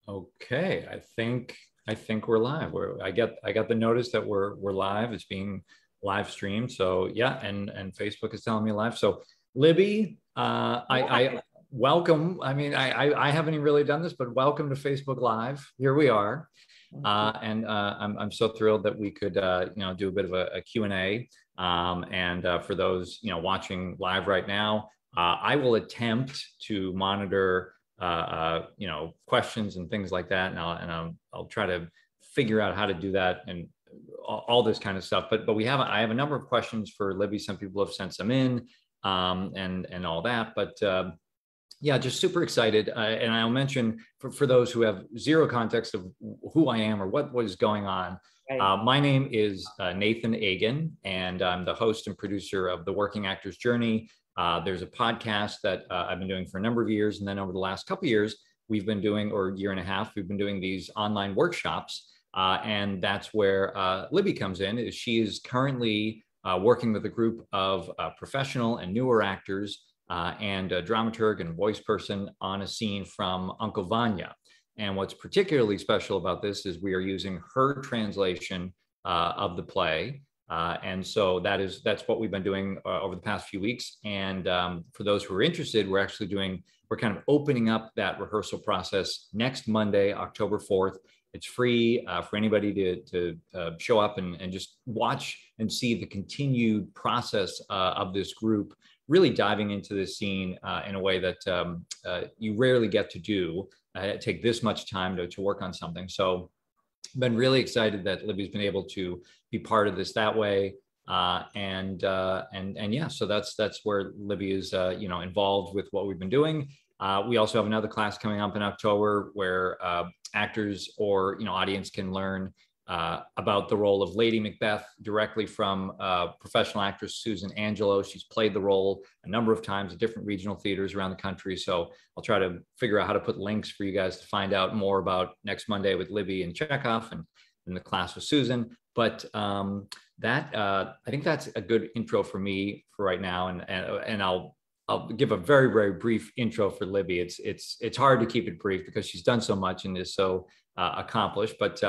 Okay, I think we're live. I got the notice that we're live. It's being live streamed. So yeah, and Facebook is telling me live. So Libby, I welcome. I mean, I haven't even really done this, but welcome to Facebook Live. Here we are, and I'm so thrilled that we could do a bit of a Q&A. And for those watching live right now, I will attempt to monitor questions and things like that. And I'll try to figure out how to do that and all this kind of stuff. But I have a number of questions for Libby. Some people have sent some in, and all that. But yeah, just super excited. And I'll mention for those who have zero context of who I am or what is going on. Right. My name is Nathan Agan, and I'm the host and producer of The Working Actor's Journey. There's a podcast that I've been doing for a number of years. And then over the last couple of years, we've been doing, or year and a half, we've been doing these online workshops. And that's where Libby comes in. She is currently working with a group of professional and newer actors and a dramaturg and voice person on a scene from Uncle Vanya. And what's particularly special about this is we are using her translation of the play. And so that's what we've been doing over the past few weeks. And for those who are interested, we're kind of opening up that rehearsal process next Monday, October 4th. It's free for anybody to show up and just watch and see the continued process of this group, really diving into this scene in a way that you rarely get to do, take this much time to work on something. So been really excited that Libby's been able to be part of this that way. And yeah, so that's where Libby is, involved with what we've been doing. We also have another class coming up in October where actors or, audience can learn about the role of Lady Macbeth directly from professional actress Susan Angelo. She's played the role a number of times at different regional theaters around the country. So I'll try to figure out how to put links for you guys to find out more about next Monday with Libby and Chekhov and in the class with Susan. But I think that's a good intro for me for right now. And I'll give a very, very brief intro for Libby. It's hard to keep it brief because she's done so much and is so accomplished, but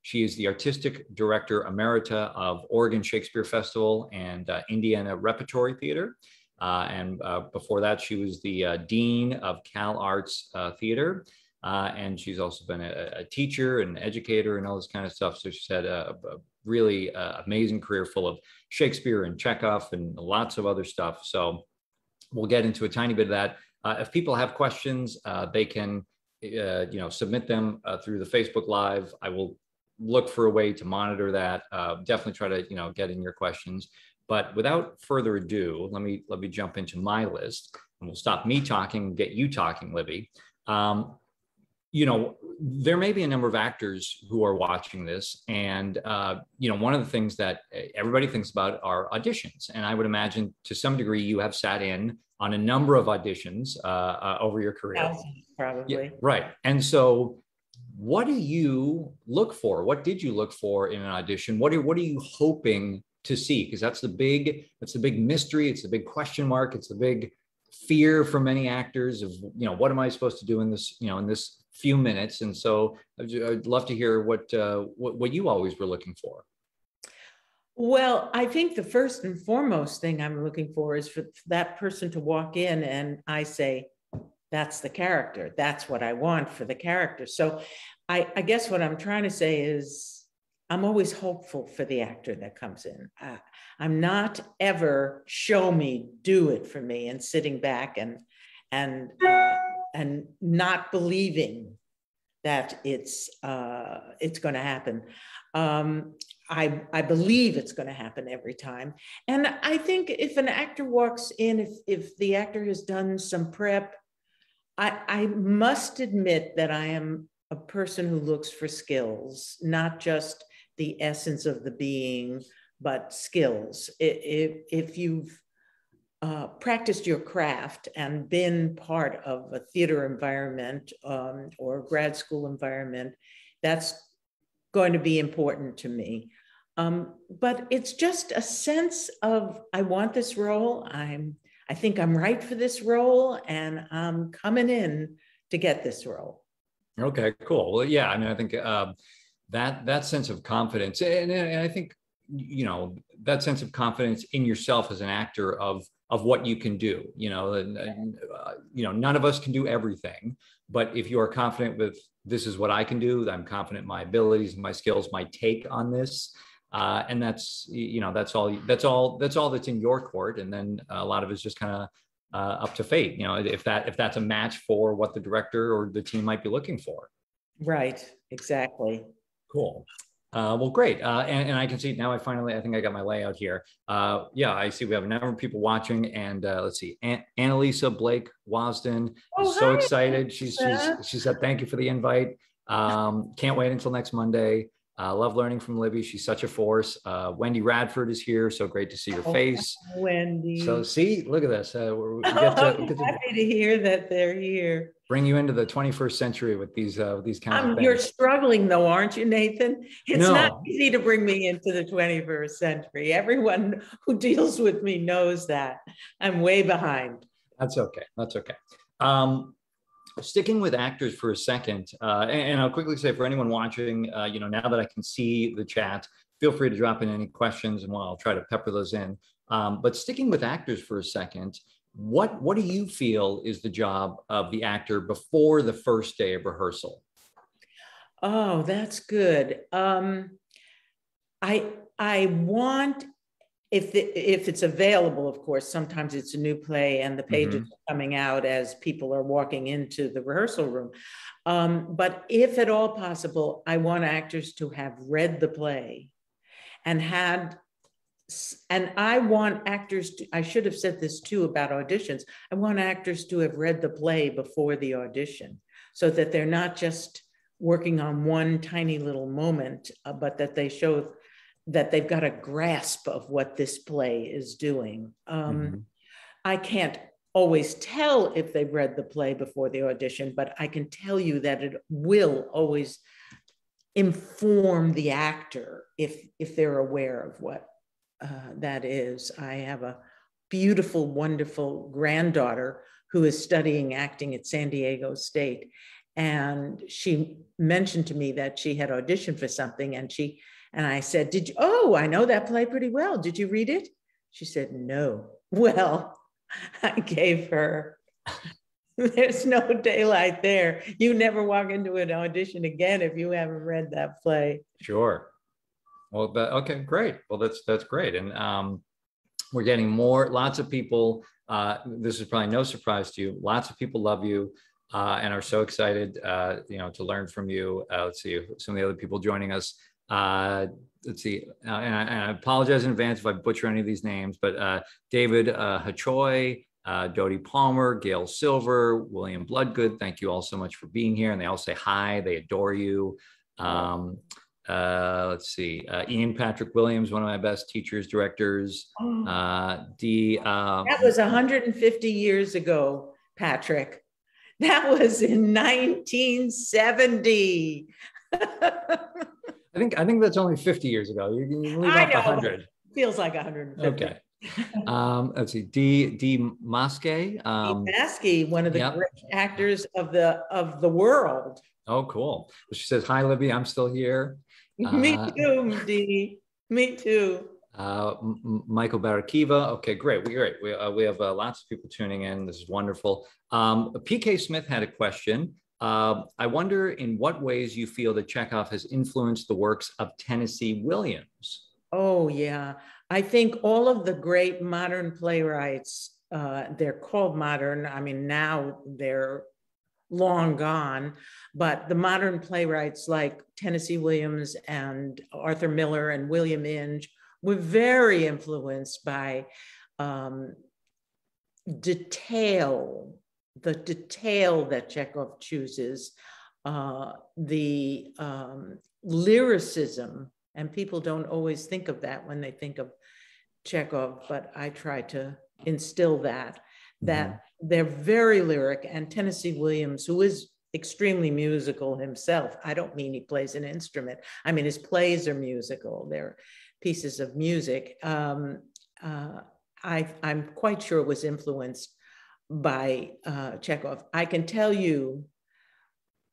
she is the artistic director emerita of Oregon Shakespeare Festival and Indiana Repertory Theater. And before that, she was the dean of Cal Arts Theater. And she's also been a teacher and educator and all this kind of stuff. So she's had a really amazing career full of Shakespeare and Chekhov and lots of other stuff. So we'll get into a tiny bit of that. If people have questions, they can submit them through the Facebook Live. I will look for a way to monitor that. Definitely try to get in your questions. But without further ado, let me jump into my list, and we'll stop me talking and get you talking, Libby. There may be a number of actors who are watching this, and one of the things that everybody thinks about are auditions. And I would imagine to some degree you have sat in on a number of auditions over your career. Probably. Yeah, right. And so what do you look for? What did you look for in an audition? What are you hoping to see? Because that's the big mystery. It's the big question mark. It's the big fear for many actors of, what am I supposed to do in this, in this few minutes? And so I'd love to hear what you always were looking for. Well, I think the first and foremost thing I'm looking for is for that person to walk in and I say, that's the character. That's what I want for the character. So I guess what I'm trying to say is I'm always hopeful for the actor that comes in. I'm not ever show me, do it for me, and sitting back and not believing that it's going to happen. I believe it's going to happen every time. And I think if an actor walks in, if the actor has done some prep, I must admit that I am a person who looks for skills, not just the essence of the being, but skills. If you've practiced your craft and been part of a theater environment or a grad school environment, that's going to be important to me. But it's just a sense of, I want this role. I think I'm right for this role, and I'm coming in to get this role. Okay, cool. Well, yeah, I mean, I think that sense of confidence, and I think, you know, that sense of confidence in yourself as an actor of what you can do. You know, you know, none of us can do everything, but if you are confident with this is what I can do, I'm confident in my abilities and my skills, my take on this. And that's, you know, that's all that's in your court. And then a lot of it's just kind of up to fate, you know, if that's a match for what the director or the team might be looking for. Right, exactly. Cool. Well, great. And I can see now, I think I got my layout here. Yeah, I see we have a number of people watching, and let's see, Annalisa Blake Wasden Oh, is so hi. excited. She said, thank you for the invite. Can't wait until next Monday. Love learning from Libby. She's such a force. Wendy Radford is here. So great to see your face. Wendy. So see, look at this. We I'm happy to hear that they're here. Bring you into the 21st century with these kinds of things. You're struggling though, aren't you, Nathan? It's No. not easy to bring me into the 21st century. Everyone who deals with me knows that. I'm way behind. That's okay. That's okay. Sticking with actors for a second, and I'll quickly say for anyone watching, you know, now that I can see the chat, feel free to drop in any questions and I'll try to pepper those in. But sticking with actors for a second, what do you feel is the job of the actor before the first day of rehearsal? Oh, that's good. I want, if it's available, of course, sometimes it's a new play and the pages are coming out as people are walking into the rehearsal room. But if at all possible, I want actors to have read the play and I want actors to, I should have said this too about auditions. I want actors to have read the play before the audition so that they're not just working on one tiny little moment, but that they show that they've got a grasp of what this play is doing. I can't always tell if they've read the play before the audition, but I can tell you that it will always inform the actor if they're aware of what that is. I have a beautiful, wonderful granddaughter who is studying acting at San Diego State. And she mentioned to me that she had auditioned for something and I said, oh, I know that play pretty well. Did you read it? She said, no. Well, I gave her, there's no daylight there. You never walk into an audition again if you haven't read that play. Sure. Well, okay, great. Well, that's great. And we're getting lots of people. This is probably no surprise to you. Lots of people love you and are so excited, you know, to learn from you. Let's see some of the other people joining us. Let's see, and I apologize in advance if I butcher any of these names, but David Hachoy, Dodie Palmer, Gail Silver, William Bloodgood, thank you all so much for being here. And they all say hi, they adore you. Let's see, Ian Patrick Williams, one of my best teachers, directors. That was 150 years ago, Patrick. That was in 1970. I think that's only 50 years ago. You can leave off 100. Feels like 150. Okay. Let's see. D. Maskey. Maskey, one of the great actors of the world. Oh, cool. She says, hi, Libby. I'm still here. Me too, Dee. Me too. Michael Barakiva. Okay, great. We have lots of people tuning in. This is wonderful. PK Smith had a question. I wonder in what ways you feel that Chekhov has influenced the works of Tennessee Williams. Oh, yeah. I think all of the great modern playwrights, they're called modern. I mean, now they're long gone, but the modern playwrights like Tennessee Williams and Arthur Miller and William Inge were very influenced by detail, the detail that Chekhov chooses, the lyricism, and people don't always think of that when they think of Chekhov, but I try to instill that they're very lyric. And Tennessee Williams, who is extremely musical himself, I don't mean he plays an instrument, I mean his plays are musical, they're pieces of music. I'm quite sure it was influenced by Chekhov. I can tell you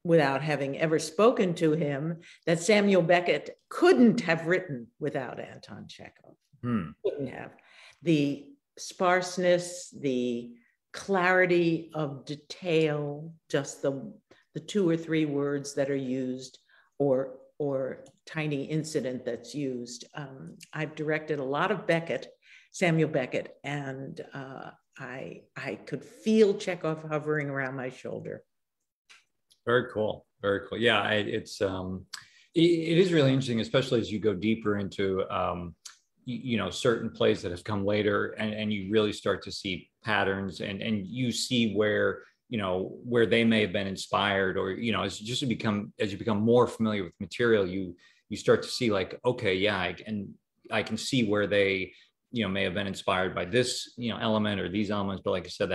without having ever spoken to him, that Samuel Beckett couldn't have written without Anton Chekhov. Couldn't have. The sparseness, the clarity of detail, just the 2 or 3 words that are used, or tiny incident that's used. I've directed a lot of Beckett, Samuel Beckett, and I could feel Chekhov hovering around my shoulder. Very cool. Very cool. Yeah, it is really interesting, especially as you go deeper into, certain plays that have come later, and you really start to see patterns, and you see where they may have been inspired, or, as you become more familiar with material, you start to see like, okay, yeah, I can see where they, may have been inspired by this, element or these elements. But like I said,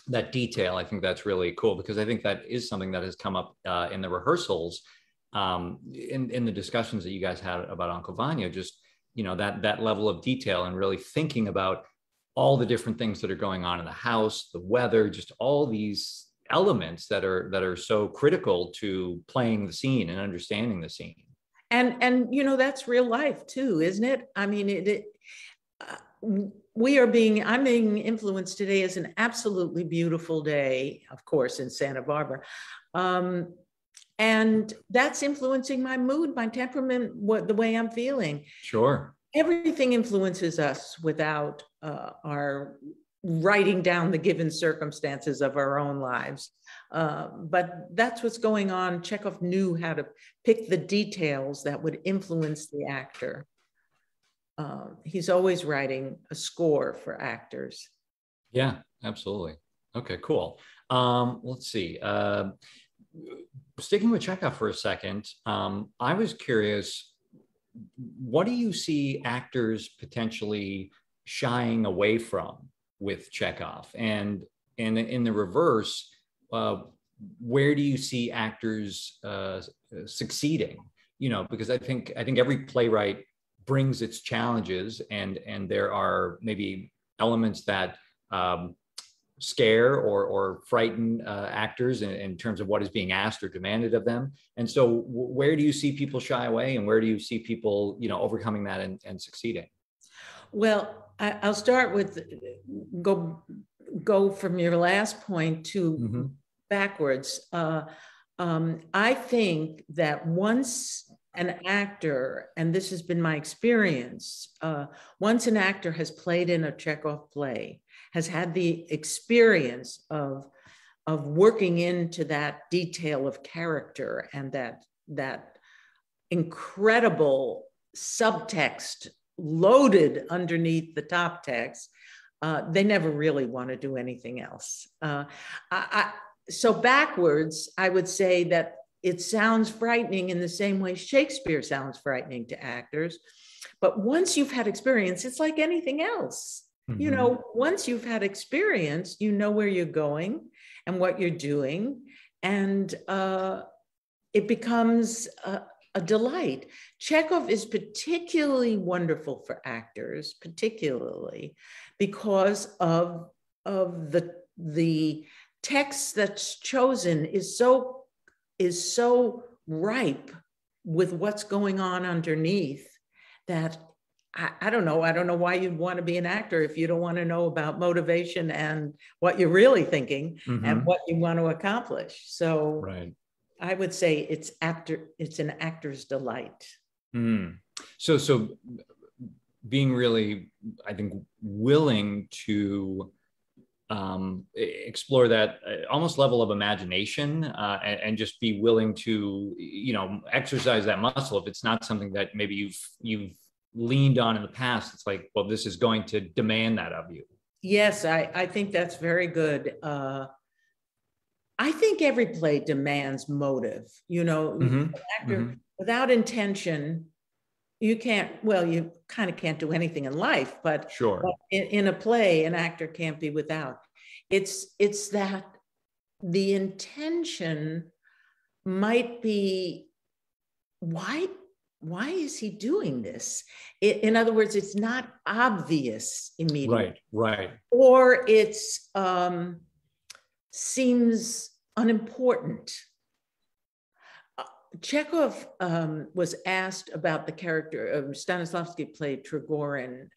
that detail, I think that's really cool, because I think that is something that has come up in the rehearsals, in the discussions that you guys had about Uncle Vanya, just, that level of detail, and really thinking about all the different things that are going on in the house, the weather, just all these elements that are so critical to playing the scene and understanding the scene. And that's real life too, isn't it? I mean, I'm being influenced today as an absolutely beautiful day, of course, in Santa Barbara. And that's influencing my mood, my temperament, the way I'm feeling. Sure. Everything influences us without our writing down the given circumstances of our own lives. But that's what's going on. Chekhov knew how to pick the details that would influence the actor. He's always writing a score for actors. Yeah, absolutely. Okay, cool. Let's see. Sticking with Chekhov for a second, I was curious, what do you see actors potentially shying away from with Chekhov? And in the reverse, where do you see actors succeeding? Because I think every playwright brings its challenges, and there are maybe elements that scare or frighten actors in terms of what is being asked or demanded of them. And so where do you see people shy away, and where do you see people, overcoming that and succeeding? Well, I'll start with go from your last point to backwards. I think that once an actor, and this has been my experience, once an actor has played in a Chekhov play, has had the experience of working into that detail of character and that incredible subtext loaded underneath the top text, they never really want to do anything else. So backwards, I would say that it sounds frightening in the same way Shakespeare sounds frightening to actors. But once you've had experience, it's like anything else. Once you've had experience, you know where you're going and what you're doing. And it becomes a delight. Chekhov is particularly wonderful for actors, particularly because of the text that's chosen is so ripe with what's going on underneath that I don't know why you'd want to be an actor if you don't want to know about motivation and what you're really thinking and what you want to accomplish. So right. I would say it's an actor's delight. So being really, I think, willing to explore that almost level of imagination and just be willing to, exercise that muscle. If it's not something that maybe you've leaned on in the past, it's like, well, this is going to demand that of you. Yes, I think that's very good. I think every play demands motive. An actor without intention, you kind of can't do anything in life, but sure. But in a play, an actor can't be without. It's that the intention might be, why is he doing this? In other words, it's not obvious immediately. Right. Or it's seems unimportant. Chekhov was asked about the character of Stanislavski played Trigorin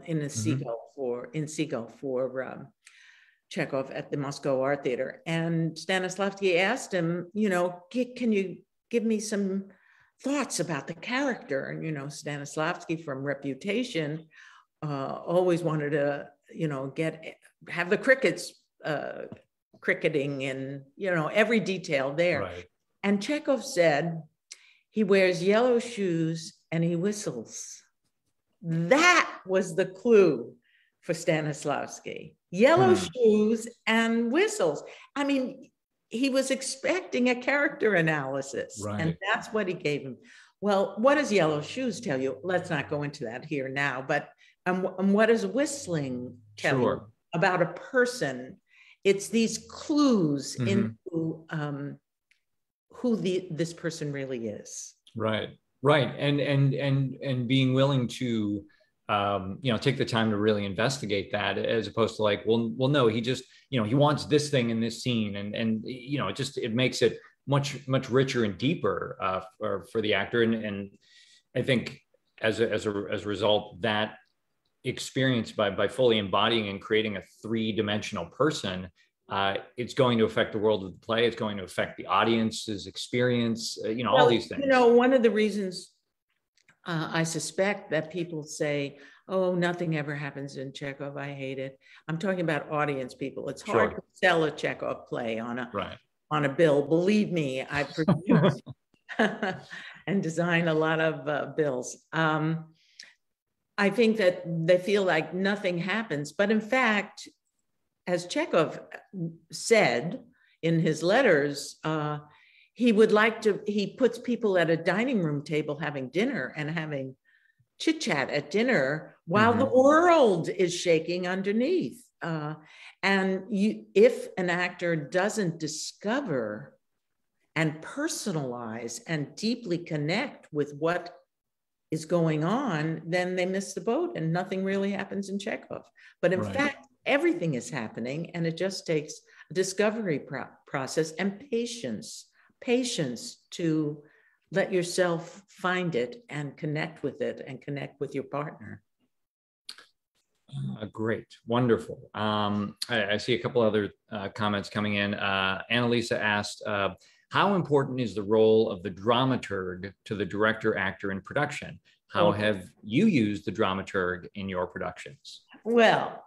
in Seagull for Chekhov at the Moscow Art Theater. And Stanislavski asked him, can you give me some thoughts about the character? And, Stanislavski, from reputation, always wanted to, have the crickets cricketing and, every detail there. Right. And Chekhov said, he wears yellow shoes and he whistles. That was the clue for Stanislavski. Yellow shoes and whistles. I mean, he was expecting a character analysis, right. And that's what he gave him. Well, what does yellow shoes tell you? Let's not go into that here now, but what does whistling tell you about a person? It's these clues into who this person really is. Right, right, and being willing to take the time to really investigate that, as opposed to like, well, no, he just, he wants this thing in this scene, and it makes it much richer and deeper for the actor, and I think as a result, that experience by fully embodying and creating a three-dimensional person, it's going to affect the world of the play. It's going to affect the audience's experience, all these things. One of the reasons I suspect that people say, oh, nothing ever happens in Chekhov, I hate it. I'm talking about audience people. It's hard to sell a Chekhov play on a bill. Believe me, I produce and design a lot of bills. I think that they feel like nothing happens, but in fact, as Chekhov said in his letters, he puts people at a dining room table having dinner and having chit chat at dinner while the world is shaking underneath. If an actor doesn't discover and personalize and deeply connect with what is going on, then they miss the boat and nothing really happens in Chekhov. But in fact, everything is happening, and it just takes a discovery process and patience to let yourself find it and connect with it and connect with your partner. Great, wonderful. I see a couple other comments coming in. Annalisa asked, how important is the role of the dramaturg to the director, actor in production? How have you used the dramaturg in your productions? Well,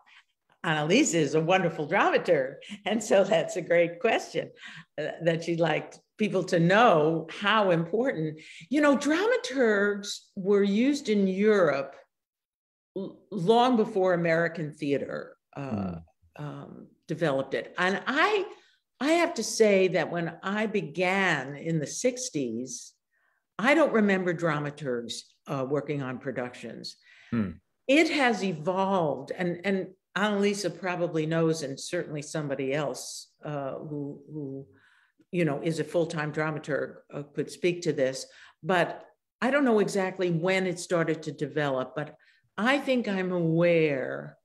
Annalisa is a wonderful dramaturg. And so that's a great question that she'd like people to know how important. Dramaturgs were used in Europe long before American theater developed it. And I have to say that when I began in the 60s, I don't remember dramaturgs working on productions. It has evolved, and Annalisa probably knows, and certainly somebody else who is a full-time dramaturg could speak to this, but I don't know exactly when it started to develop, but I think I'm aware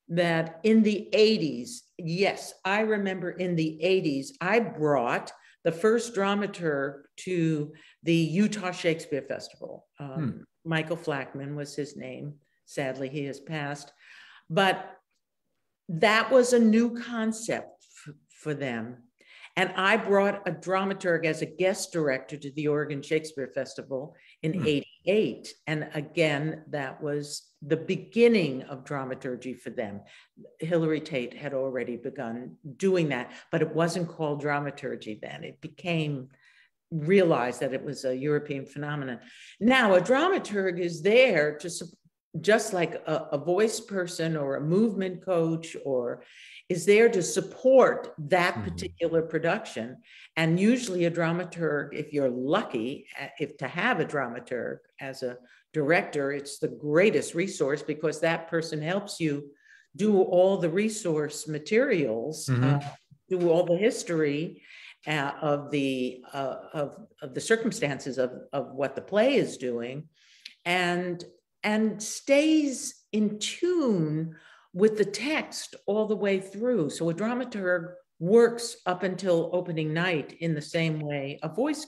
that in the 80s, yes, I remember in the 80s, I brought the first dramaturg to the Utah Shakespeare Festival. Michael Flackman was his name. Sadly, he has passed. But that was a new concept for them. And I brought a dramaturg as a guest director to the Oregon Shakespeare Festival in '88. And again, that was the beginning of dramaturgy for them. Hilary Tate had already begun doing that, but it wasn't called dramaturgy then. It became realized that it was a European phenomenon. Now, a dramaturg is there to just like a voice person or a movement coach, or is there to support that particular production. And usually a dramaturg, if you're lucky, to have a dramaturg as a director, it's the greatest resource, because that person helps you do all the resource materials, do all the history of the circumstances of what the play is doing, and stays in tune with the text all the way through. So a dramaturg works up until opening night in the same way a voice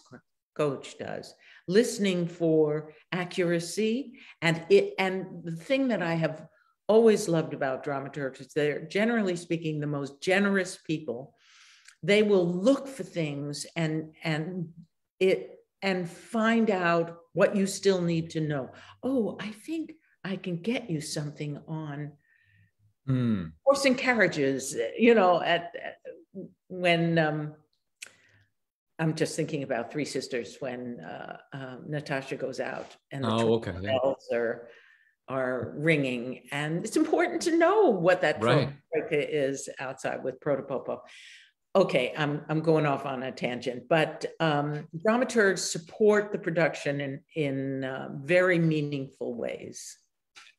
coach does, listening for accuracy. And the thing that I have always loved about dramaturgs is they're, generally speaking, the most generous people. They will look for things and find out what you still need to know. Oh, I think I can get you something on horse and carriages, you know, when I'm just thinking about Three Sisters, when Natasha goes out and the bells are ringing, and it's important to know what that troika is outside with Protopopo. Okay, I'm going off on a tangent, but dramaturgs support the production in very meaningful ways.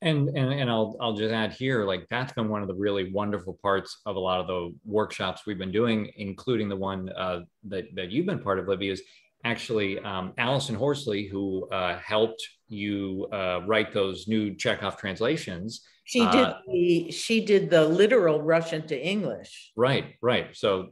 And I'll just add here, like that's been one of the really wonderful parts of a lot of the workshops we've been doing, including the one that you've been part of, Libby, is actually Allison Horsley, who helped you write those new Chekhov translations. She did the literal Russian to English. Right. So,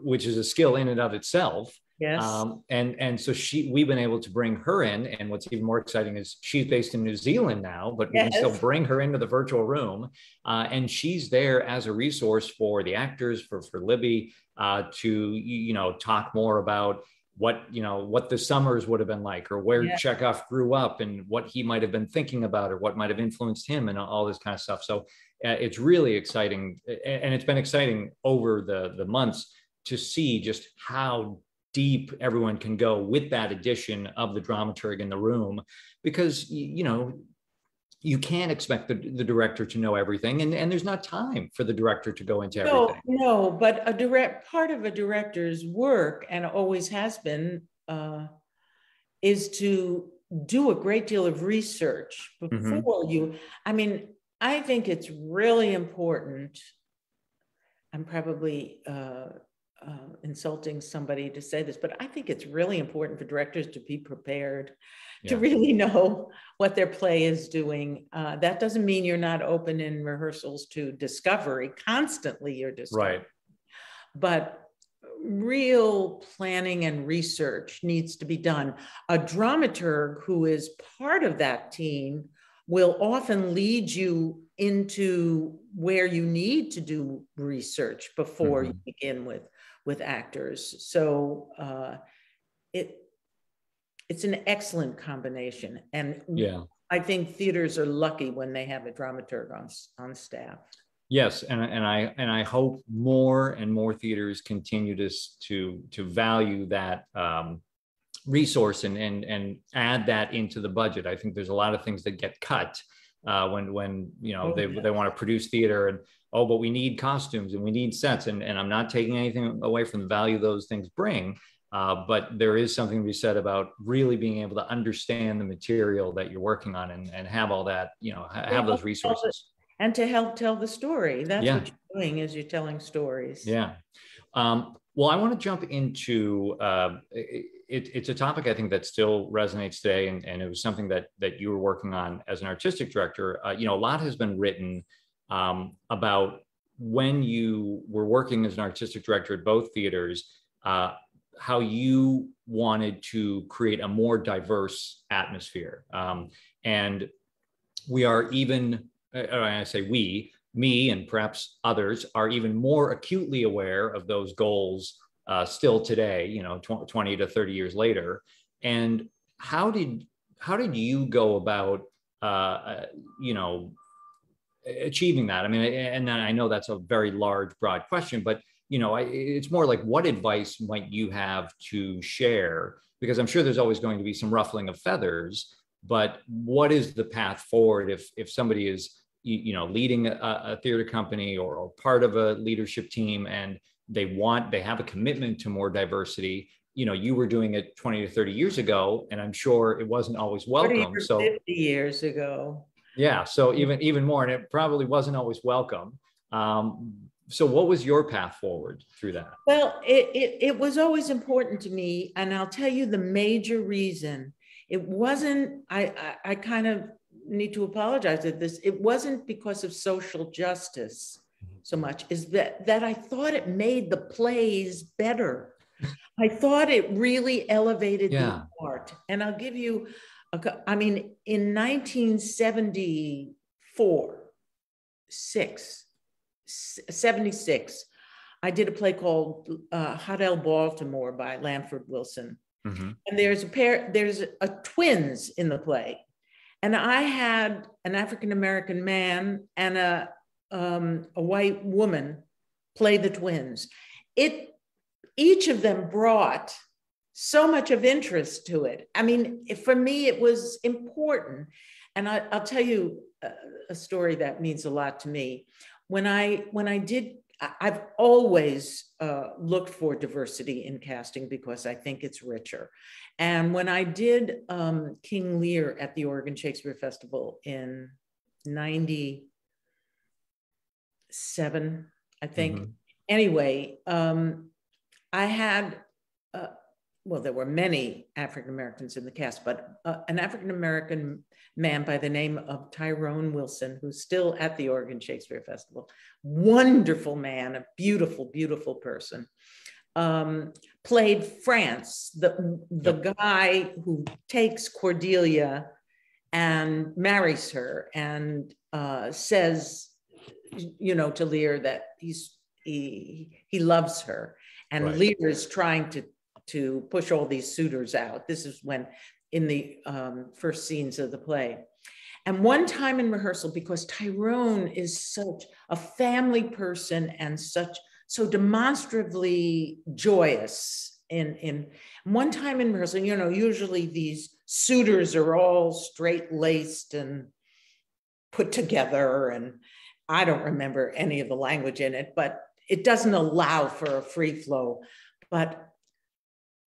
which is a skill in and of itself. Yes. And so we've been able to bring her in. And what's even more exciting is she's based in New Zealand now, but we can still bring her into the virtual room. And she's there as a resource for the actors, for Libby, to, you know, talk more about what the summers would have been like, or where Chekhov grew up and what he might have been thinking about, or what might have influenced him, and all this kind of stuff. So it's really exciting. And it's been exciting over the months to see just how deep everyone can go with that addition of the dramaturg in the room, because, you know, you can't expect the director to know everything, and there's not time for the director to go into everything. No, but part of a director's work, and always has been, is to do a great deal of research before you. I mean, I think it's really important. I'm probably insulting somebody to say this, but I think it's really important for directors to be prepared, to really know what their play is doing. That doesn't mean you're not open in rehearsals to discovery. Constantly you're discovering. Right. But real planning and research needs to be done. A dramaturg who is part of that team will often lead you into where you need to do research before you begin with actors. So it's an excellent combination. And I think theaters are lucky when they have a dramaturg on staff. Yes, and I hope more and more theaters continue to value that resource and add that into the budget. I think there's a lot of things that get cut when you know they want to produce theater, and but we need costumes and we need sets, and I'm not taking anything away from the value those things bring, but there is something to be said about really being able to understand the material that you're working on and have all that, you know, have those resources. And to help tell the story. That's what you're doing, is you're telling stories. Yeah. Well, I want to jump into, it's a topic I think that still resonates today. And it was something that you were working on as an artistic director. You know, a lot has been written about when you were working as an artistic director at both theaters, how you wanted to create a more diverse atmosphere. And we are even, I say we, me and perhaps others are even more acutely aware of those goals still today, you know, 20 to 30 years later. And how did you go about, you know, achieving that? I mean, and then I know that's a very large, broad question, but, you know, it's more like, what advice might you have to share? Because I'm sure there's always going to be some ruffling of feathers, but what is the path forward if somebody is, you know, leading a theater company or part of a leadership team, and they have a commitment to more diversity? You know, you were doing it 20 to 30 years ago, and I'm sure it wasn't always welcome. So 50 years ago. Yeah. So even more, and it probably wasn't always welcome. So what was your path forward through that? Well, it was always important to me. And I'll tell you the major reason. It wasn't, I kind of need to apologize at this. It wasn't because of social justice so much, is that I thought it made the plays better. I thought it really elevated Yeah. the art. And I'll give you, I mean, in 1974, 76, I did a play called Hotel Baltimore by Lanford Wilson. Mm-hmm. And there's a twins in the play. And I had an African-American man and a white woman play the twins. Each of them brought so much of interest to it. I mean, for me, it was important. And I'll tell you a story that means a lot to me. When I did, I've always looked for diversity in casting because I think it's richer. And when I did King Lear at the Oregon Shakespeare Festival in 97, I think. Mm-hmm. Anyway, I had, well, there were many African-Americans in the cast, but an African-American man by the name of Tyrone Wilson, who's still at the Oregon Shakespeare Festival, wonderful man, a beautiful, beautiful person, played France, the guy who takes Cordelia and marries her and says, you know, to Lear that he loves her. And Right. Lear is trying to push all these suitors out. This is when in the first scenes of the play. And one time in rehearsal, because Tyrone is such a family person and so demonstrably joyous in one time in rehearsal, you know, usually these suitors are all straight-laced and put together, and I don't remember any of the language in it, but it doesn't allow for a free flow. But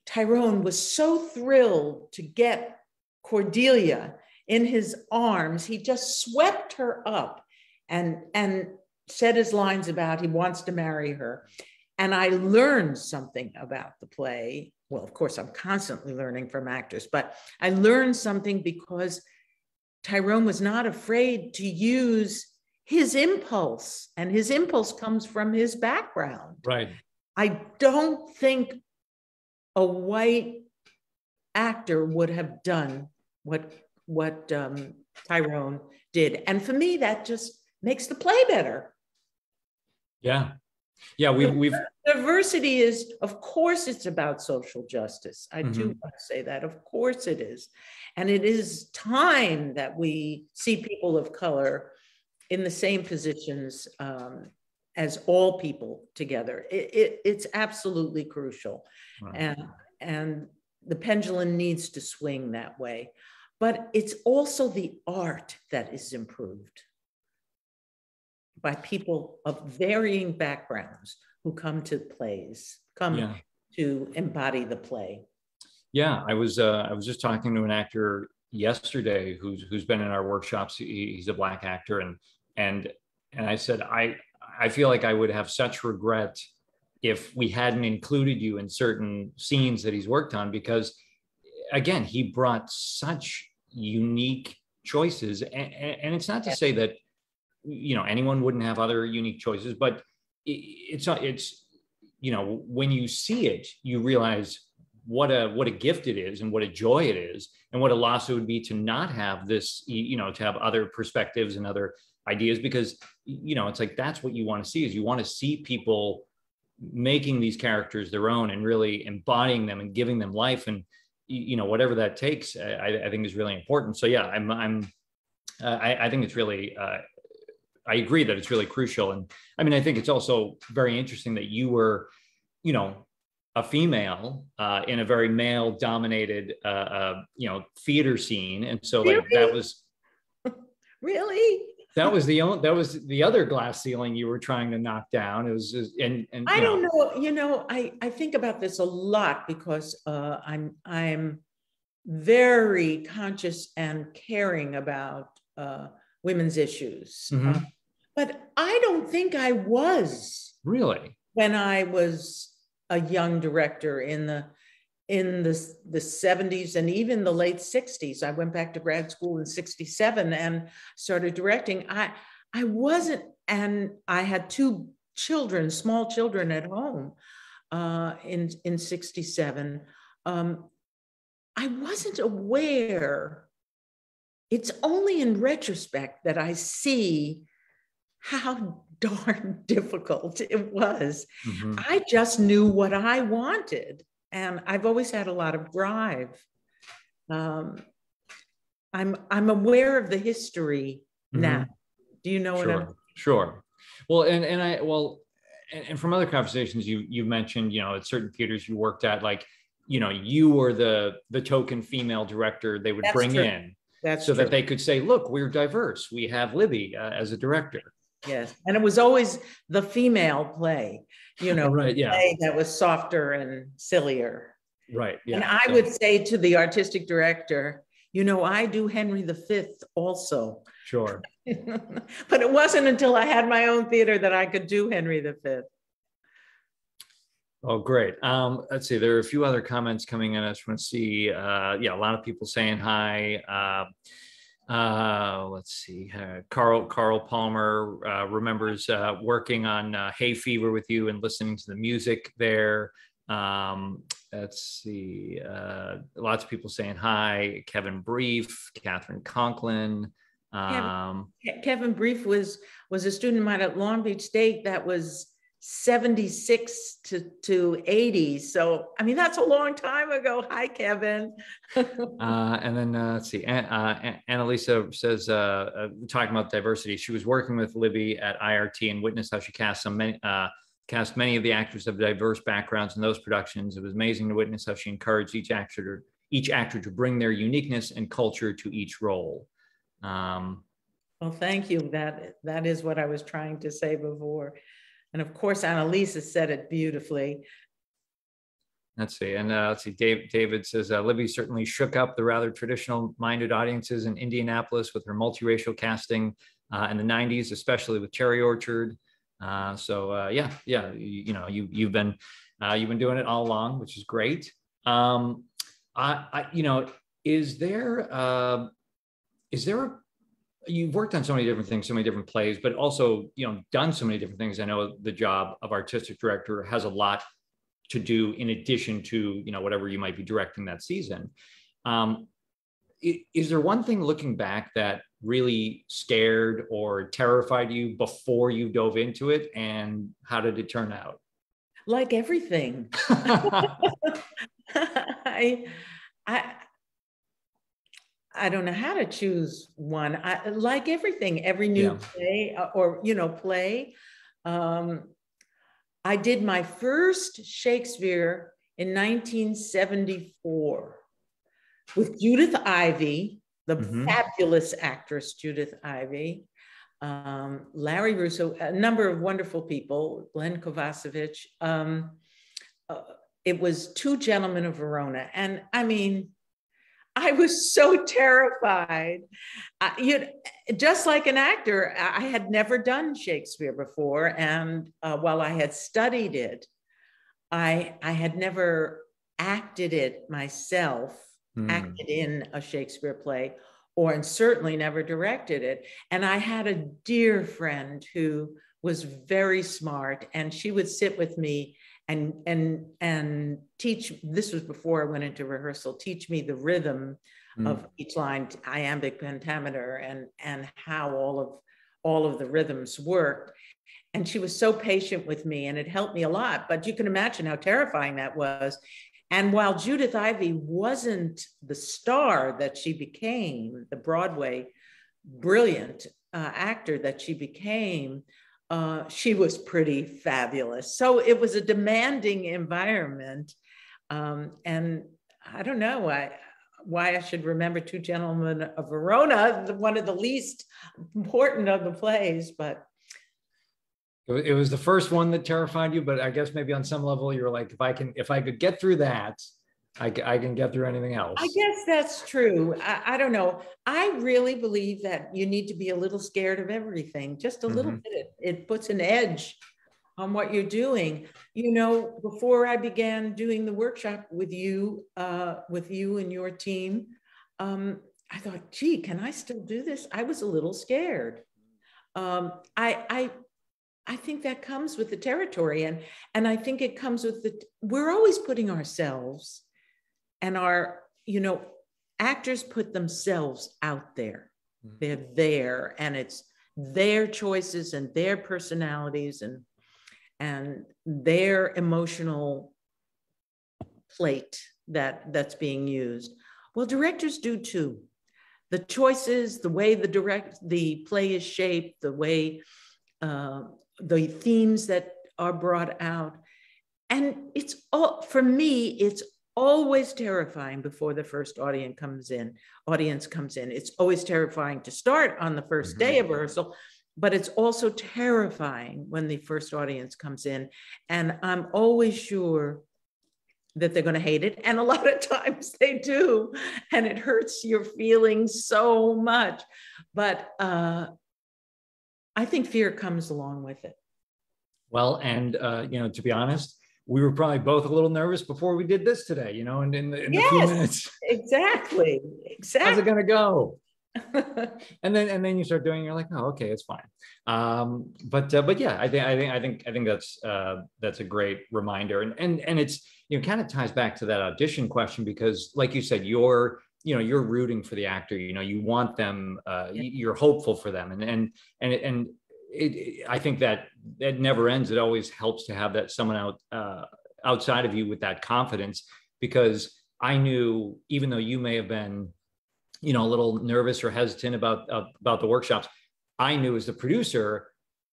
Tyrone was so thrilled to get Cordelia in his arms. He just swept her up and said his lines about he wants to marry her. And I learned something about the play. Well, of course, I'm constantly learning from actors, but I learned something because Tyrone was not afraid to use his impulse, and his impulse comes from his background. Right. I don't think a white actor would have done what Tyrone did. And for me, that just makes the play better. Yeah. Yeah, we've diversity is, of course, it's about social justice. I do want to say that, of course it is. And it is time that we see people of color in the same positions as all people together. It's absolutely crucial. Right. And the pendulum needs to swing that way. But it's also the art that is improved by people of varying backgrounds who come to plays, to embody the play. Yeah, I was just talking to an actor yesterday who's been in our workshops. He's a Black actor, and I said, I feel like I would have such regret if we hadn't included you in certain scenes that he's worked on, because again, he brought such unique choices, and it's not to say that, you know, anyone wouldn't have other unique choices, but it's you know, when you see it, you realize what a gift it is and what a joy it is, and what a loss it would be to not have this, you know, to have other perspectives and other ideas, because, you know, it's like, that's what you want to see, is you want to see people making these characters their own and really embodying them and giving them life, and, you know, whatever that takes, I think is really important. So yeah, I think it's really, I agree that it's really crucial. And I mean, I think it's also very interesting that you were, you know, a female in a very male dominated, you know, theater scene. And so like, that was really, that was the other glass ceiling you were trying to knock down. It was just, and I don't know, you know, I think about this a lot because I'm very conscious and caring about women's issues. But I don't think I was really when I was a young director in the 70s and even the late 60s. I went back to grad school in 67 and started directing. I wasn't, and I had two children, small children at home. in 67. I wasn't aware. It's only in retrospect that I see how darn difficult it was. Mm-hmm. I just knew what I wanted, and I've always had a lot of drive. I'm aware of the history now. Do you know what I'm? Sure. Well, and from other conversations you mentioned, at certain theaters you worked at, like, you were the token female director they would bring in. That's so true. that they could say, look, we're diverse. We have Libby as a director. Yes. And it was always the female play, right, yeah. play that was softer and sillier. Right, yeah. And I would say to the artistic director, I do Henry V also. Sure. But it wasn't until I had my own theater that I could do Henry V. Oh, great. Let's see. There are a few other comments coming in. I just want to see. A lot of people saying hi. Let's see. Carl Palmer remembers working on Hay Fever with you and listening to the music there. Let's see. Lots of people saying hi. Kevin Brief, Catherine Conklin. Kevin Brief was a student of mine at Long Beach State that was 76 to 80. So, I mean, that's a long time ago. Hi, Kevin. And then let's see. Annalisa says, talking about diversity, she was working with Libby at IRT and witnessed how she cast many of the actors of diverse backgrounds in those productions. It was amazing to witness how she encouraged each actor to bring their uniqueness and culture to each role. Well, thank you. That is what I was trying to say before. And of course, Annalisa said it beautifully. Let's see. And let's see. David says, Libby certainly shook up the rather traditional-minded audiences in Indianapolis with her multiracial casting in the 90s, especially with Cherry Orchard. You've been doing it all along, which is great. Is there you've worked on so many different things, so many different plays, but also, done so many different things. I know the job of artistic director has a lot to do in addition to, whatever you might be directing that season. Is there one thing looking back that really scared or terrified you before you dove into it, and how did it turn out? Like everything. I don't know how to choose one. Like everything, every new play play. I did my first Shakespeare in 1974 with Judith Ivey, the fabulous actress Judith Ivey, Larry Russo, a number of wonderful people, Glenn Kovacevic. It was Two Gentlemen of Verona. And I mean, I was so terrified. Just like an actor, I had never done Shakespeare before. And while I had studied it, I had never acted it myself, acted in a Shakespeare play, and certainly never directed it. And I had a dear friend who was very smart, and she would sit with me and teach. This was before I went into rehearsal. Teach me the rhythm of each line, iambic, pentameter, and how all of the rhythms worked. And she was so patient with me, and it helped me a lot. But you can imagine how terrifying that was. And while Judith Ivey wasn't the star that she became, the Broadway brilliant actor that she became, she was pretty fabulous. So it was a demanding environment. And I don't know why I should remember Two Gentlemen of Verona, one of the least important of the plays, but. It was the first one that terrified you, but I guess maybe on some level you were like, if I could get through that, I can get through anything else. I guess that's true. I don't know. I really believe that you need to be a little scared of everything, just a little bit. It puts an edge on what you're doing. Before I began doing the workshop with you and your team, I thought, gee, can I still do this? I was a little scared. I think that comes with the territory. And I think it comes with we're always putting ourselves and our, actors put themselves out there. Mm-hmm. They're there, and it's their choices and their personalities and their emotional plate that's being used. Well, directors do too. The choices, the way the play is shaped, the way the themes that are brought out. And it's all, for me, it's always terrifying before the first audience comes in. It's always terrifying to start on the first day of rehearsal, but it's also terrifying when the first audience comes in. And I'm always sure that they're going to hate it. And a lot of times they do. And it hurts your feelings so much. But I think fear comes along with it. Well, and, to be honest, we were probably both a little nervous before we did this today, and in the few minutes. Exactly. How's it going to go? and then you start doing, you're like, oh, okay, it's fine. But yeah, I think that's a great reminder, and it's, kind of ties back to that audition question, because like you said, you're rooting for the actor, you want them, you're hopeful for them, and I think that never ends. It always helps to have that someone outside of you with that confidence, because I knew, even though you may have been, a little nervous or hesitant about the workshops, I knew as the producer,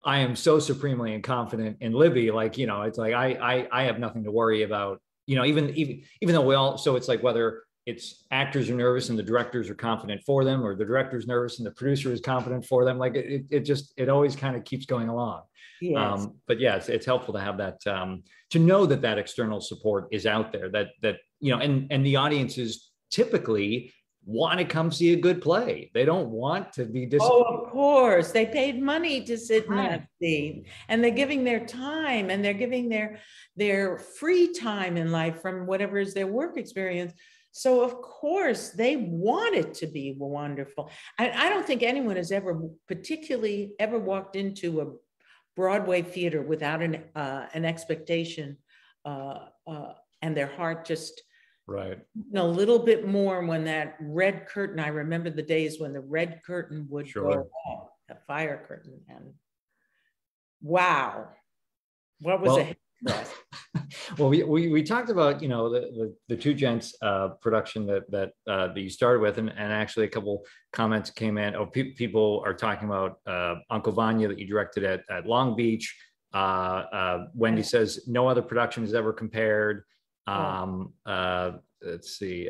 I am so supremely confident in Libby. Like, it's like, I have nothing to worry about, even though we all, so it's like, whether it's actors are nervous and the directors are confident for them, or the director's nervous and the producer is confident for them. Like it always kind of keeps going along. Yes. But yeah, it's helpful to have that, to know that external support is out there, that and the audiences typically want to come see a good play. They don't want to be disappointed. Oh, of course. They paid money to sit in that seat, and they're giving their time, and they're giving their free time in life from whatever is their work experience. So of course they want it to be wonderful. I don't think anyone has ever walked into a Broadway theater without an expectation, and their heart just right a little bit more when that red curtain. I remember the days when the red curtain would go up, the fire curtain, and wow, what was it? Well, we talked about the Two Gents production that you started with, and actually a couple comments came in. People are talking about Uncle Vanya that you directed at Long Beach. Wendy says no other production has ever compared. Let's see.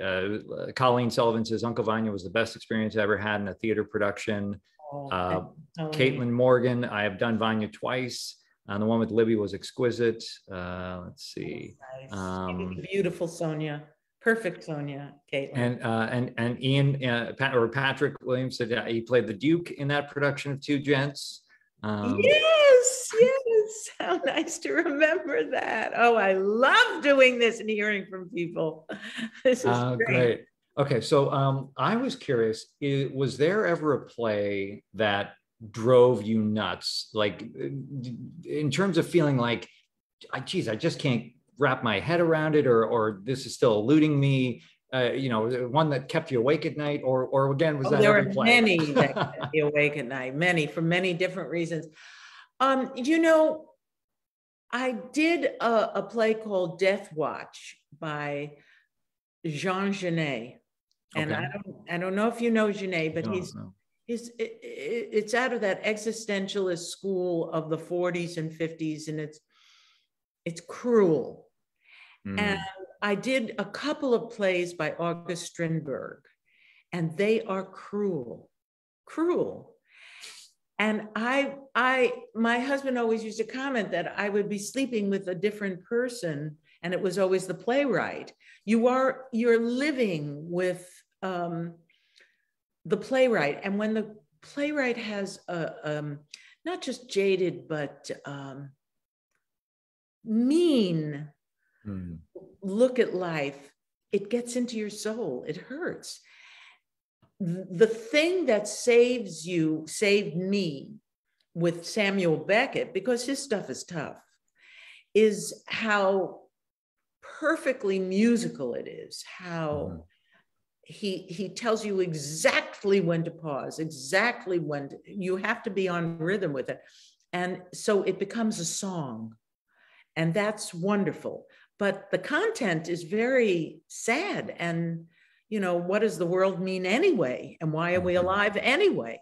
Colleen Sullivan says Uncle Vanya was the best experience I ever had in a theater production. Caitlin Morgan, I have done Vanya twice. The one with Libby was exquisite. Let's see. Nice. Beautiful Sonia. Perfect Sonia, Caitlin. And Ian, Patrick Williams said he played the Duke in that production of Two Gents. Yes. How nice to remember that. Oh, I love doing this and hearing from people. This is great. Okay, so I was curious, was there ever a play that drove you nuts, like in terms of feeling like, geez, I just can't wrap my head around it, or this is still eluding me, one that kept you awake at night, or again, was that there every are play? Many that kept me awake at night, many, for many different reasons. I did a play called Death Watch by Jean Genet, and I don't know if you know Genet, but it's out of that existentialist school of the 40s and 50s, and it's cruel. And I did a couple of plays by August Strindberg, and they are cruel. And my husband always used to comment that I would be sleeping with a different person, and it was always the playwright. You're living with the playwright, and when the playwright has not just jaded but mean look at life, it gets into your soul. It hurts. The thing that saved me with Samuel Beckett, because his stuff is tough, is how perfectly musical it is, how he tells you exactly when to pause, exactly when you have to be on rhythm with it. And so it becomes a song, and that's wonderful. But the content is very sad. And, you know, what does the world mean anyway? And why are we alive anyway?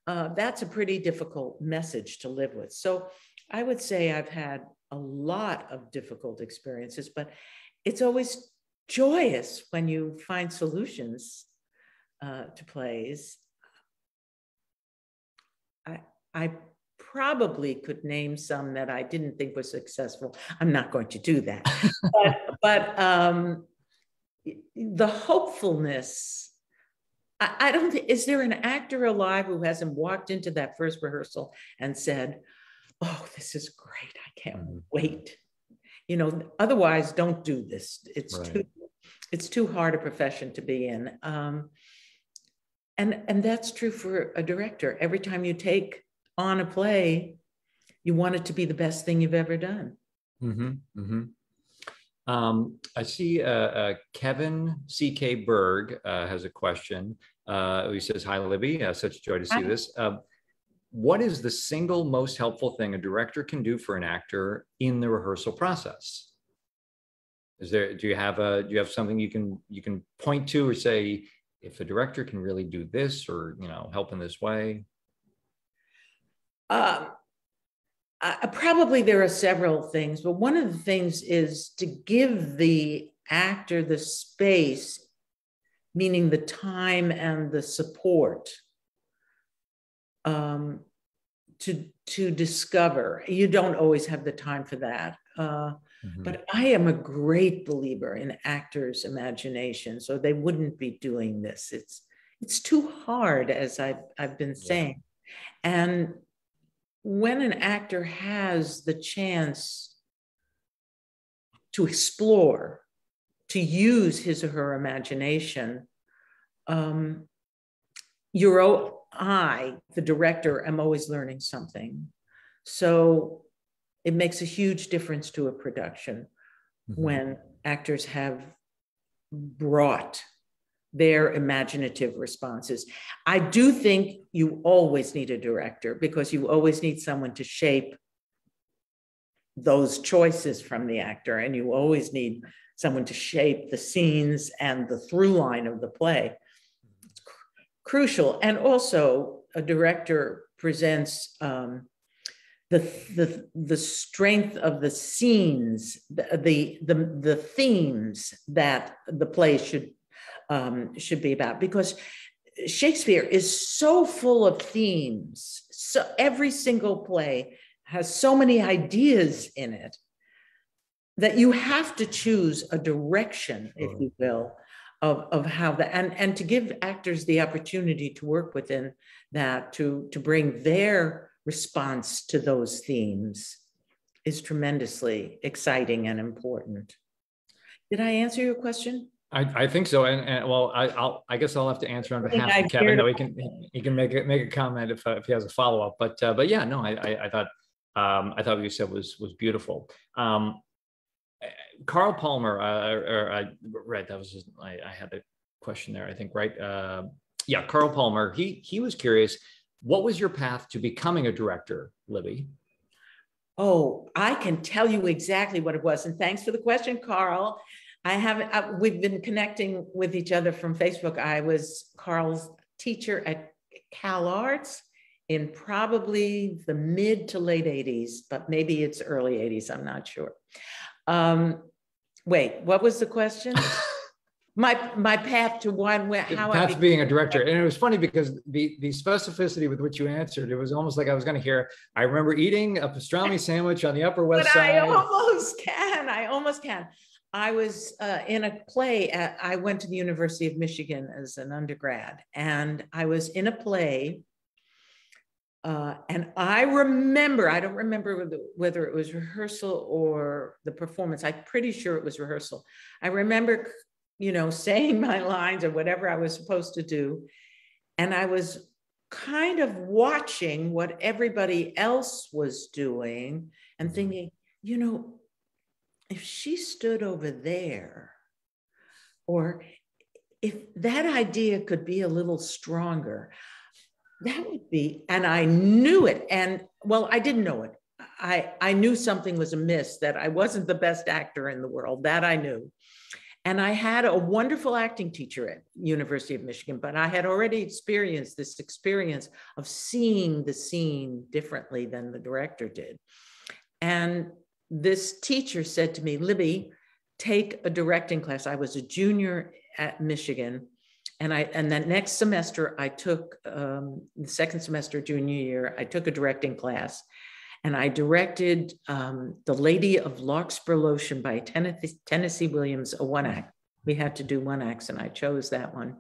That's a pretty difficult message to live with. So I would say I've had a lot of difficult experiences, but it's always joyous when you find solutions to plays. I probably could name some that I didn't think were successful. I'm not going to do that. but the hopefulness, I don't think, is there an actor alive who hasn't walked into that first rehearsal and said, oh, this is great, I can't wait. You know, otherwise don't do this. It's too hard a profession to be in. And that's true for a director. Every time you take on a play, you want it to be the best thing you've ever done. I see Kevin C.K. Berg has a question. He says, hi, Libby. Such a joy to see this. What is the single most helpful thing a director can do for an actor in the rehearsal process? Do you have something you can point to or say, if a director can really do this, or, you know, help in this way? Probably there are several things, but one of the things is to give the actor the space, meaning the time and the support, to discover. You don't always have the time for that. But I am a great believer in actors' imagination, so they wouldn't be doing this. It's too hard, as I've been saying. And when an actor has the chance to explore, to use his or her imagination, I, the director, am always learning something. So it makes a huge difference to a production when actors have brought their imaginative responses. I do think you always need a director, because you always need someone to shape those choices from the actor, and you always need someone to shape the scenes and the through line of the play. It's crucial. And also a director presents the strength of the scenes, the themes that the play should be about, because Shakespeare is so full of themes. So every single play has so many ideas in it that you have to choose a direction, if you will, of how that, and to give actors the opportunity to work within that, to bring their response to those themes is tremendously exciting and important. Did I answer your question? I think so, and well, I guess I'll have to answer on behalf of Kevin. Though he can make a comment if he has a follow up. But yeah, no, I thought what you said was beautiful. Carl Palmer, right? That was I had a question there, I think, right? Yeah, Carl Palmer. He was curious. What was your path to becoming a director, Libby? Oh, I can tell you exactly what it was, and thanks for the question, Carl. We've been connecting with each other from Facebook. I was Carl's teacher at Cal Arts in probably the mid to late 80s, but maybe it's early 80s, I'm not sure. Wait, what was the question? my path to being a director. And it was funny because the specificity with which you answered, it was almost like I was going to hear, I remember eating a pastrami sandwich on the Upper West Side. I almost can. I was in a play I went to the University of Michigan as an undergrad, and I was in a play, and I don't remember whether it was rehearsal or the performance. I'm pretty sure it was rehearsal. I remember, saying my lines or whatever I was supposed to do, and I was kind of watching what everybody else was doing and thinking, you know, if she stood over there, or if that idea could be a little stronger, that would be, and I knew it. And well, I didn't know it. I knew something was amiss, that I wasn't the best actor in the world, that I knew. And I had a wonderful acting teacher at University of Michigan, but I had already experienced this experience of seeing the scene differently than the director did. And this teacher said to me, Libby, take a directing class. I was a junior at Michigan. And that next semester, I took, the second semester, junior year, I took a directing class. And I directed The Lady of Larkspur Lotion by Tennessee Williams, a one-act. We had to do one acts, and I chose that one.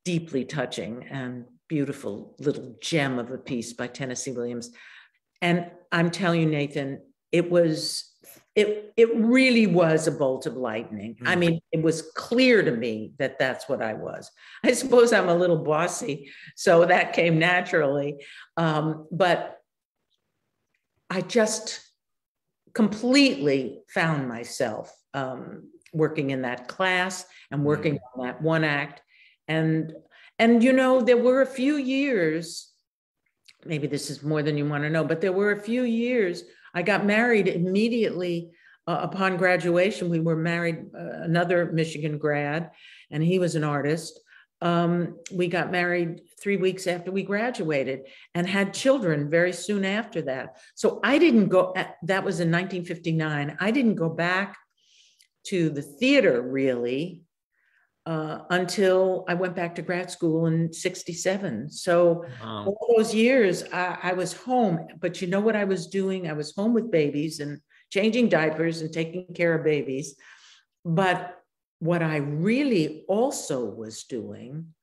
Deeply touching and beautiful little gem of a piece by Tennessee Williams. And I'm telling you, Nathan, it really was a bolt of lightning. I mean, it was clear to me that that's what I was. I suppose I'm a little bossy, so that came naturally. But I just completely found myself working in that class and working on that one act. And you know, there were a few years, maybe this is more than you want to know, but there were a few years, I got married immediately upon graduation. We were married, another Michigan grad, and he was an artist. We got married 3 weeks after we graduated and had children very soon after that. So I didn't go, that was in 1959. I didn't go back to the theater really until I went back to grad school in 67. So all those years I was home, but you know what I was doing? I was home with babies and changing diapers and taking care of babies. But what I really also was doing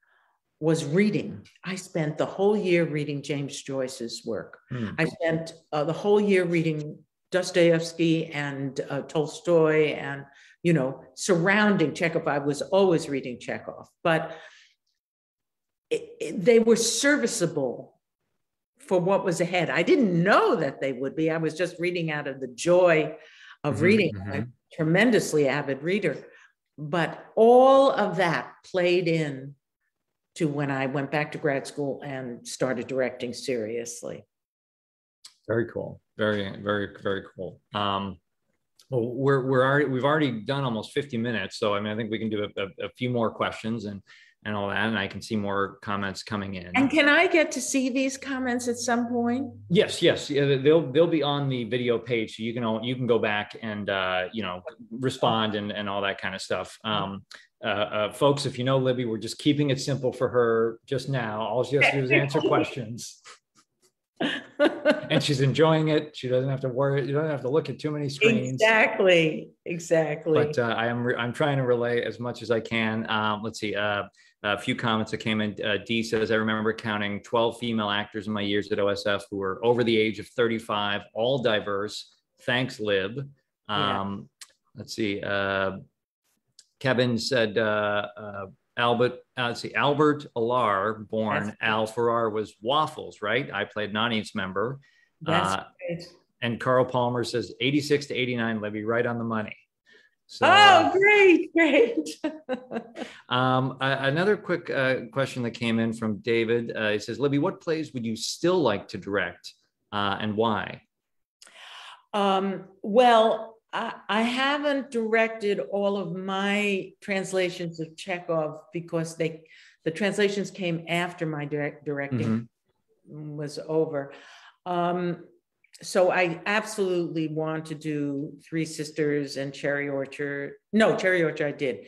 was reading. I spent the whole year reading James Joyce's work. I spent the whole year reading Dostoevsky and Tolstoy, and, you know, surrounding Chekhov. I was always reading Chekhov, but they were serviceable for what was ahead. I didn't know that they would be. I was just reading out of the joy of reading. I'm a tremendously avid reader. But all of that played in to when I went back to grad school and started directing seriously. Very cool. Very, very, very cool. Well, we've already done almost 50 minutes. So, I mean, I think we can do a few more questions and all that. And I can see more comments coming in. And can I get to see these comments at some point? Yes. Yeah, they'll be on the video page. So you can go back and, you know, respond and all that kind of stuff. Folks, if you know Libby, we're just keeping it simple for her just now. All she has to do is answer questions. And she's enjoying it. She doesn't have to worry. You don't have to look at too many screens. Exactly. But I'm trying to relay as much as I can. Let's see. A few comments that came in. D says, I remember counting 12 female actors in my years at OSF who were over the age of 35, all diverse. Thanks, Lib. Let's see. Kevin said, Albert Alar, born Al Farrar, was Waffles, right? I played an audience member. That's great. And Carl Palmer says 86 to 89, Libby, right on the money. So, great. Another quick question that came in from David. He says, Libby, what plays would you still like to direct and why? Well, I haven't directed all of my translations of Chekhov because the translations came after my directing was over. So I absolutely want to do Three Sisters and Cherry Orchard. No, Cherry Orchard I did.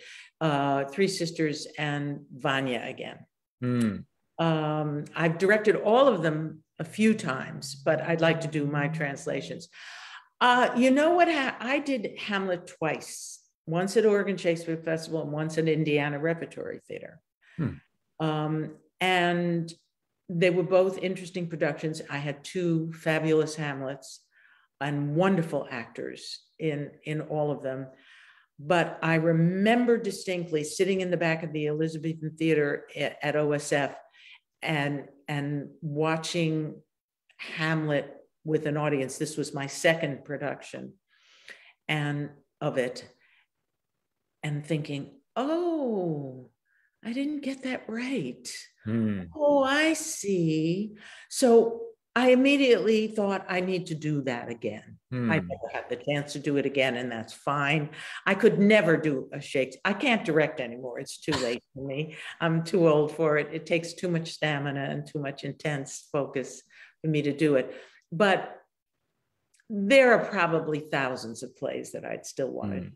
Three Sisters and Vanya again. I've directed all of them a few times, but I'd like to do my translations. You know what? I did Hamlet twice, once at Oregon Shakespeare Festival and once at Indiana Repertory Theater. And they were both interesting productions. I had two fabulous Hamlets and wonderful actors in all of them. But I remember distinctly sitting in the back of the Elizabethan Theater at OSF and watching Hamlet with an audience. This was my second production and of it, and thinking, oh, I didn't get that right. Oh, I see. So I immediately thought, I need to do that again. I never had the chance to do it again, and that's fine. I could never do a Shakespeare. I can't direct anymore. It's too late for me. I'm too old for it. It takes too much stamina and too much intense focus for me to do it. But there are probably thousands of plays that I'd still want to do.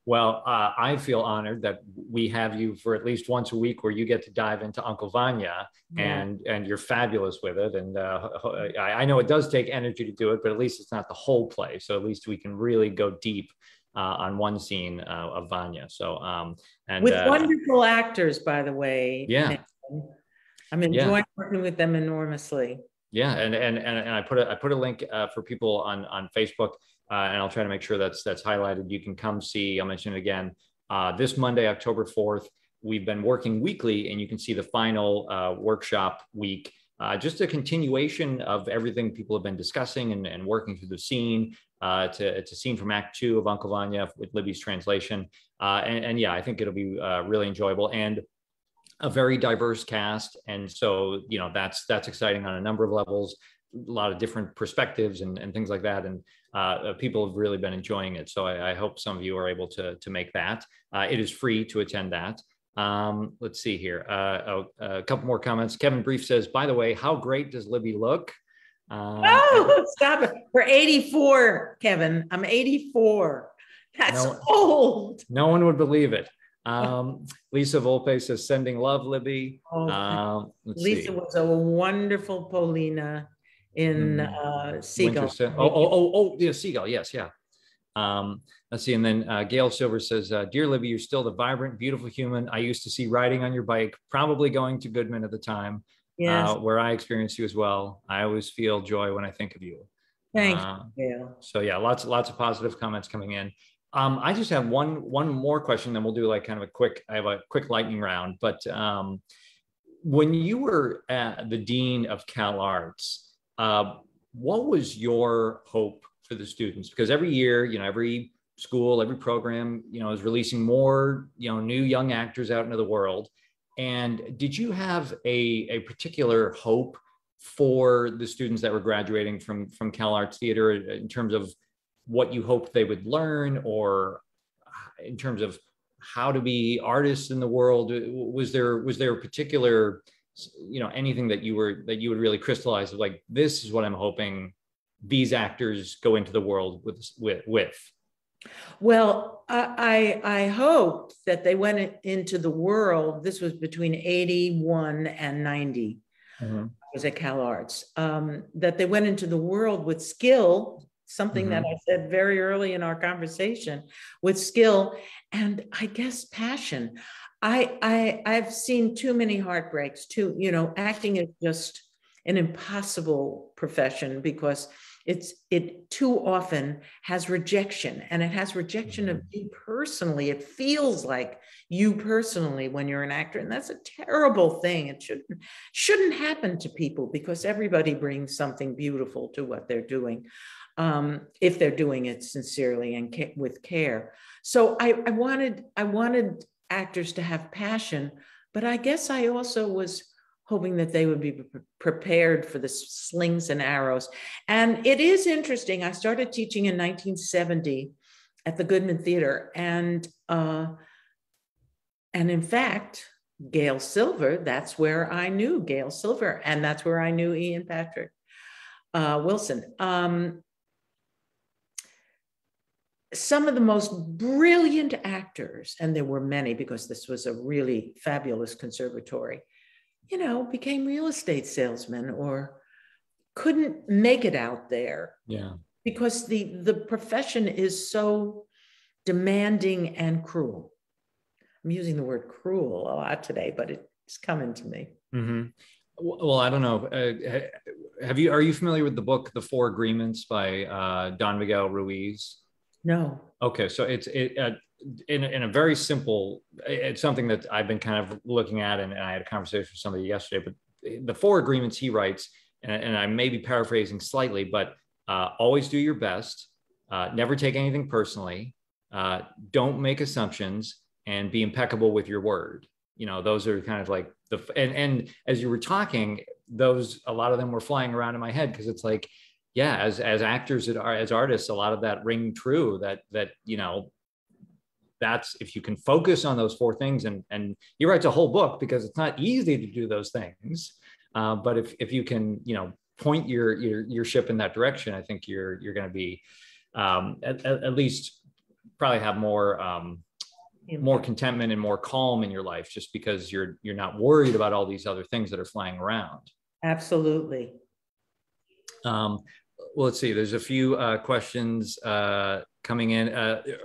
Well, I feel honored that we have you for at least once a week where you get to dive into Uncle Vanya, and you're fabulous with it. And I know it does take energy to do it, but at least it's not the whole play. So at least we can really go deep on one scene of Vanya. So and with wonderful actors, by the way. Yeah, I'm enjoying working with them enormously. Yeah, and I put a link for people on Facebook. And I'll try to make sure that's highlighted. You can come see, I'll mention it again, this Monday, October 4th, we've been working weekly, and you can see the final workshop week, just a continuation of everything people have been discussing and working through the scene. It's a scene from Act 2 of Uncle Vanya with Libby's translation. And yeah, I think it'll be really enjoyable and a very diverse cast. And so, you know, that's exciting on a number of levels, a lot of different perspectives and things like that. And people have really been enjoying it. So I hope some of you are able to make that. It is free to attend that. Let's see here. A couple more comments. Kevin Brief says, by the way, how great does Libby look? Oh, stop it. We're 84, Kevin. I'm 84. That's old. No one would believe it. Lisa Volpe says, sending love, Libby. Lisa was a wonderful Paulina in Seagull. Yeah, Seagull. Yes, yeah. Let's see. And then Gail Silver says, dear Libby, you're still the vibrant, beautiful human I used to see riding on your bike, probably going to Goodman at the time, where I experienced you as well. I always feel joy when I think of you. Thank you, Gail. So yeah, lots of positive comments coming in. I just have one more question, then we'll do like kind of I have a quick lightning round. But when you were the Dean of Cal Arts, what was your hope for the students? Because every year, you know, every school, every program, you know, is releasing more, you know, new young actors out into the world. And did you have a particular hope for the students that were graduating from Cal Arts Theater in terms of what you hoped they would learn, or in terms of how to be artists in the world? Was there a particular, you know, anything that you would really crystallize, like, this is what I'm hoping these actors go into the world with? Well, I hoped that they went into the world. This was between 81 and 90. I was at Cal Arts. That they went into the world with skill, something that I said very early in our conversation, with skill and I guess passion. I've seen too many heartbreaks. You know, acting is just an impossible profession because it too often has rejection, and it has rejection of you personally. It feels like you personally when you're an actor, and that's a terrible thing. It shouldn't happen to people, because everybody brings something beautiful to what they're doing, if they're doing it sincerely and with care. So I wanted actors to have passion, but I guess I also was hoping that they would be prepared for the slings and arrows. And it is interesting. I started teaching in 1970 at the Goodman Theater. And in fact, Gail Silver, that's where I knew Gail Silver. And that's where I knew Ian Patrick Wilson. Some of the most brilliant actors, and there were many because this was a really fabulous conservatory, you know, became real estate salesmen or couldn't make it out there. Yeah. Because the profession is so demanding and cruel. I'm using the word cruel a lot today, but it's coming to me. Well, I don't know. Are you familiar with the book, The Four Agreements by Don Miguel Ruiz? No. Okay, so in a very simple, it's something that I've been kind of looking at, and I had a conversation with somebody yesterday, but the 4 agreements he writes, and I may be paraphrasing slightly, but always do your best, never take anything personally, don't make assumptions, and be impeccable with your word. You know, those are kind of like and as you were talking, a lot of them were flying around in my head, because it's like, yeah, as actors, as artists, a lot of that ring true, that, you know, that's, if you can focus on those 4 things, and he writes a whole book because it's not easy to do those things. But if you can, you know, point your ship in that direction, I think you're going to be, at least probably have more contentment and more calm in your life, just because you're not worried about all these other things that are flying around. Absolutely. Well, let's see. There's a few questions coming in.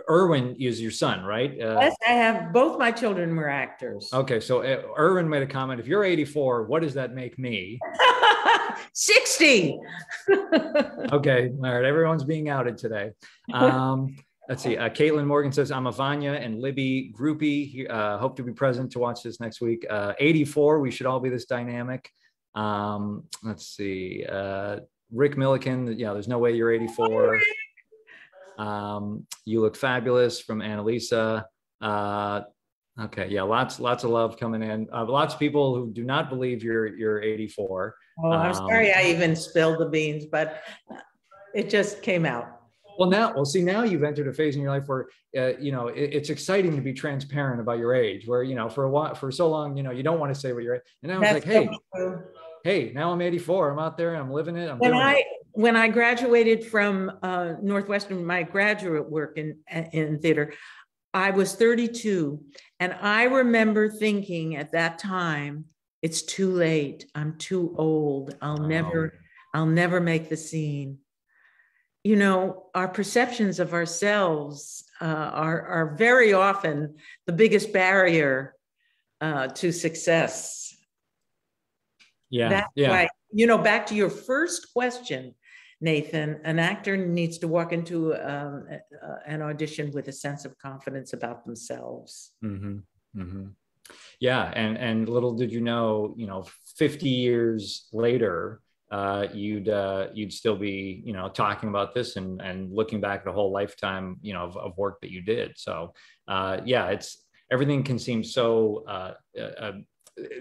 Erwin is your son, right? Yes, I have. Both my children were actors. Okay, so Erwin made a comment. If you're 84, what does that make me? 60. Okay, all right. Everyone's being outed today. Let's see. Caitlin Morgan says, I'm a Vanya and Libby groupie. Hope to be present to watch this next week. 84, we should all be this dynamic. Let's see. Rick Milliken, yeah, there's no way you're 84. You look fabulous, from Annalisa. Okay, yeah, lots of love coming in. Lots of people who do not believe you're 84. Oh, I'm sorry I even spilled the beans, but it just came out. Well, see, now you've entered a phase in your life where, you know, it's exciting to be transparent about your age, where, you know, for so long, you know, you don't want to say what you're at. And now it's like, hey, now I'm 84. I'm out there. I'm living it. When I graduated from Northwestern, my graduate work in theater, I was 32. And I remember thinking at that time, it's too late. I'm too old. I'll never make the scene. You know, our perceptions of ourselves are very often the biggest barrier to success. Yeah. That's why, you know, back to your first question, Nathan, an actor needs to walk into an audition with a sense of confidence about themselves. Mm-hmm. Mm-hmm. Yeah. And little did you know, 50 years later, you'd still be, talking about this and looking back at a whole lifetime, of work that you did. So, everything can seem so,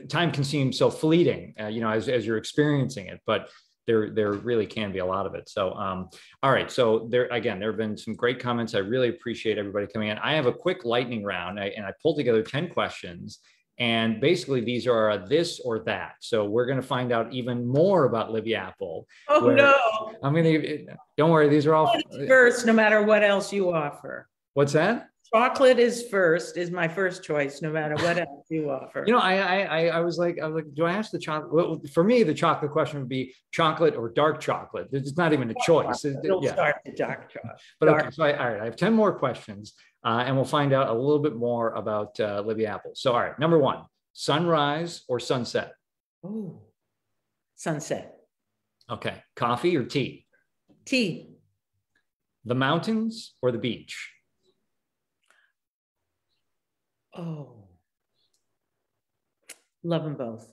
time can seem so fleeting, as you're experiencing it, but there really can be a lot of it. So, all right. So there have been some great comments. I really appreciate everybody coming in. I have a quick lightning round, and I pulled together 10 questions. And basically, these are this or that. So we're going to find out even more about Libby Appel. Oh, no. I'm going to, don't worry, these are all first, no matter what else you offer. What's that? Chocolate is my first choice, no matter what else you offer. I was like, do I ask the chocolate? Well, for me, the chocolate question would be chocolate or dark chocolate. It's not even a choice. We'll start the dark chocolate. But okay, so all right, I have 10 more questions. And we'll find out a little bit more about Libby Appel. So, all right, number 1, sunrise or sunset? Oh, sunset. Okay, coffee or tea? Tea. The mountains or the beach? Oh, love them both.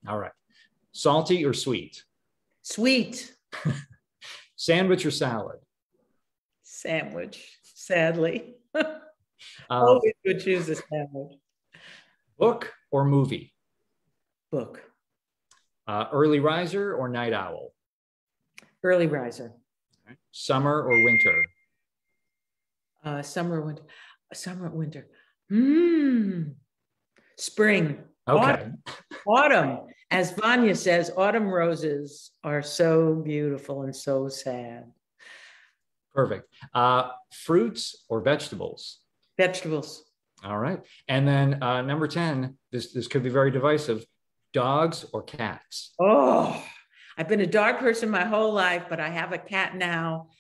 All right, salty or sweet? Sweet. Sandwich or salad? Sandwich, sadly. Always would choose a sandwich. Book or movie? Book. Early riser or night owl? Early riser. Okay. Summer or winter? Summer, winter. Spring. Okay. Autumn. As Vanya says, autumn roses are so beautiful and so sad. Perfect. Fruits or vegetables? Vegetables. All right. And then number 10, this could be very divisive. Dogs or cats? Oh, I've been a dog person my whole life, but I have a cat now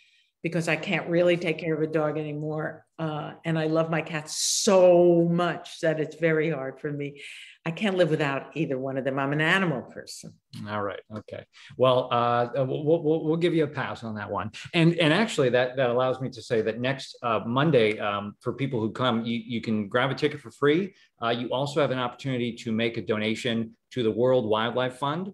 because I can't really take care of a dog anymore. And I love my cats so much that it's very hard for me. I can't live without either one of them. I'm an animal person. All right. Okay. Well, we'll give you a pass on that one. And actually, that allows me to say that next Monday, for people who come, you can grab a ticket for free. You also have an opportunity to make a donation to the World Wildlife Fund.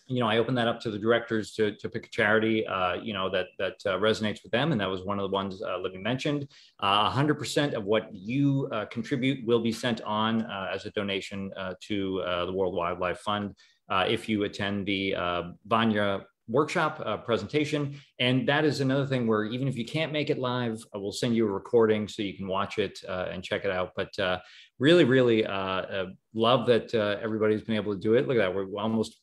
You know, I opened that up to the directors to pick a charity, you know, that resonates with them. And that was one of the ones Libby mentioned. 100% of what you contribute will be sent on as a donation to the World Wildlife Fund if you attend the Vanya workshop presentation. And that is another thing where even if you can't make it live, we'll send you a recording so you can watch it and check it out. But really, really love that everybody's been able to do it. Look at that. We're almost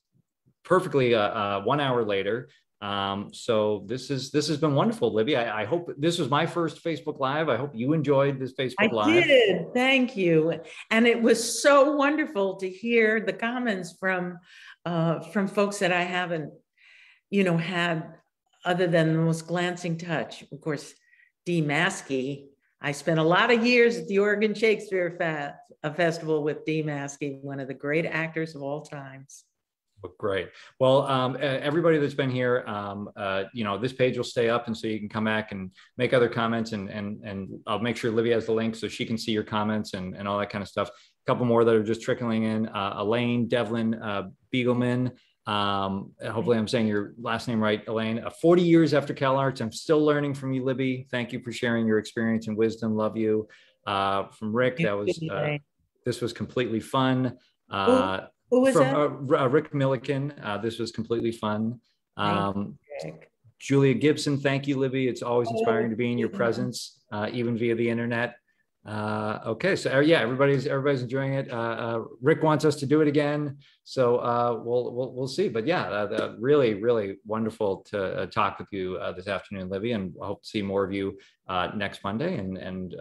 perfectly 1 hour later. So this has been wonderful, Libby. I hope this was my first Facebook Live. I hope you enjoyed this Facebook Live. I did. Thank you. And it was so wonderful to hear the comments from folks that I haven't, you know, had other than the most glancing touch. Of course, Dee Maskey. I spent a lot of years at the Oregon Shakespeare Festival with Dee Maskey, one of the great actors of all times. Great. Well, everybody that's been here, you know, this page will stay up, and so you can come back and make other comments, and I'll make sure Libby has the link so she can see your comments and all that kind of stuff. A couple more that are just trickling in. Elaine Devlin Beagleman. Hopefully I'm saying your last name right, Elaine. 40 years after CalArts, I'm still learning from you, Libby. Thank you for sharing your experience and wisdom. Love you. From Rick, that was this was completely fun. Who was from Rick Milliken. This was completely fun. Julia Gibson, thank you, Libby. It's always inspiring to be in your presence, even via the internet. Okay, so yeah, everybody's enjoying it. Rick wants us to do it again, so we'll see. But yeah, really, really wonderful to talk with you this afternoon, Libby, and I hope to see more of you next Monday and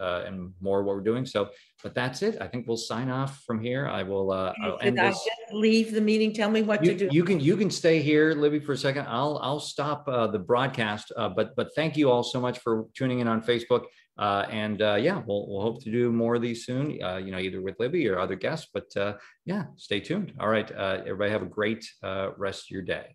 more of what we're doing. So, but that's it. I think we'll sign off from here. I'll end this. Just leave the meeting. Tell me what to do. You can stay here, Libby, for a second. I'll stop the broadcast. But thank you all so much for tuning in on Facebook. Yeah, we'll hope to do more of these soon. You know, either with Libby or other guests. But yeah, stay tuned. All right, everybody have a great rest of your day.